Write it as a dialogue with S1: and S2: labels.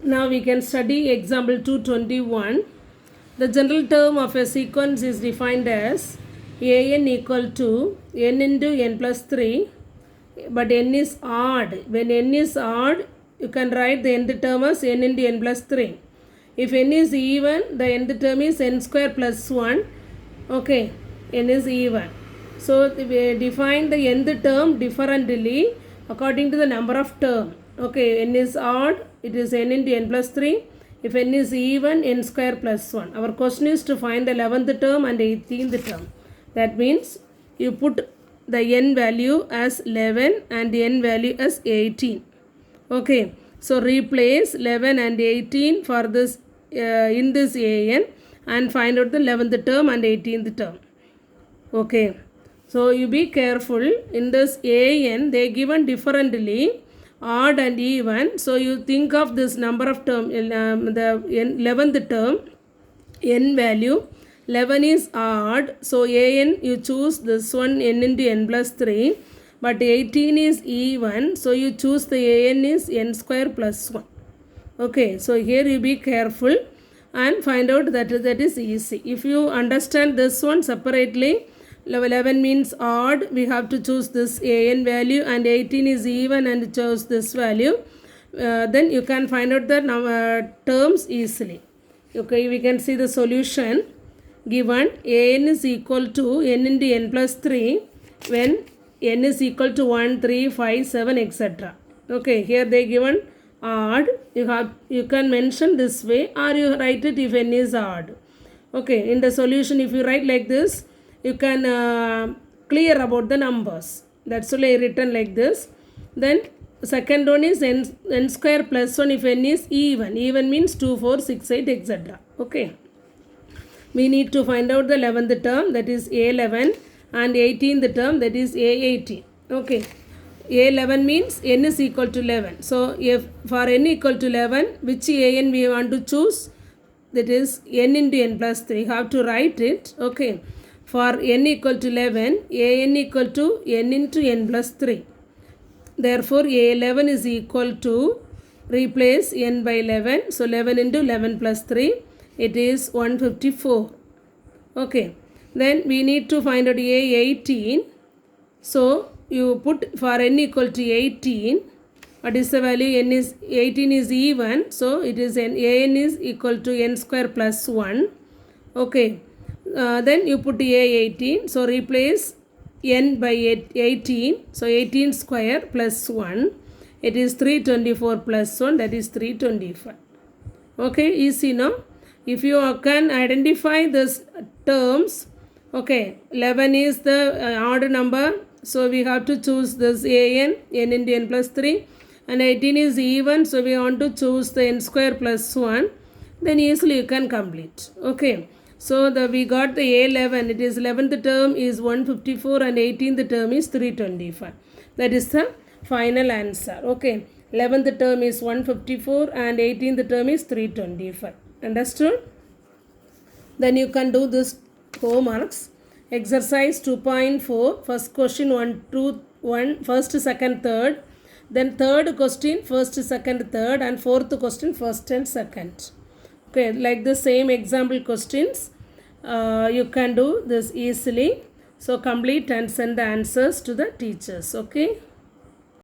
S1: Now we can study example 221. The general term of a sequence is defined as an equal to n into n plus 3, but n is odd. When n is odd, you can write the nth term as n into n plus 3. If n is even, the nth term is n square plus 1. Okay, n is even. So we define the nth term differently according to the number of term. Okay, n is odd, it is n into n plus 3. If n is even, n square plus 1. Our question is to find the 11th term and 18th term. That means you put the n value as 11 and n value as 18. Okay, so replace 11 and 18 for this in this an and find out the 11th term and 18th term. Okay, so you be careful. In this an they given differently, odd and even. So you think of this number of term, the 11th term, n value 11 is odd, so an you choose this one n into n plus 3, but 18 is even, so you choose the an is n square plus 1. Okay, so here you be careful and find out that is easy. If you understand this one separately, 11 means odd, we have to choose this an value, and 18 is even and choose this value. Then you can find out the terms easily. Okay, we can see the solution. Given an is equal to n into n plus 3 when n is equal to 1, 3, 5, 7, etc. Okay, here they given odd. You can mention this way, or you write it if n is odd. Okay, in the solution if you write like this, you can clear about the numbers. That's why I written like this. Then second one is n square plus 1 if n is even. Even means 2, 4, 6, 8, etc. Okay. We need to find out the 11th term, that is A11, and 18th term, that is A18. Okay. A11 means n is equal to 11. So if for n equal to 11, which an we want to choose? That is n into n plus 3. You have to write it. Okay. For n equal to 11, an equal to n into n plus 3. Therefore, A11 is equal to, replace n by 11. So 11 into 11 plus 3. It is 154. Okay. Then we need to find out A18. So you put for n equal to 18. What is the value? N is 18 is even. So it is an is equal to n square plus 1. Okay. Then you put A18. So replace n by 18. So 18 square plus 1. It is 324 plus 1. That is 325. Okay. Easy, no? If you can identify these terms, okay, 11 is the odd number, so we have to choose this n into n plus 3, and 18 is even, so we want to choose the n square plus 1, then easily you can complete. Okay, so we got the A11, it is 11th term is 154 and 18th term is 325. That is the final answer. Okay, 11th term is 154 and 18th term is 325. Understood? Then you can do this homeworks. Exercise 2.4, first question 1, 2, 1, first, second, third. Then third question, first, second, third, and fourth question, first and second. Okay, like the same example questions, you can do this easily. So complete and send the answers to the teachers. Okay.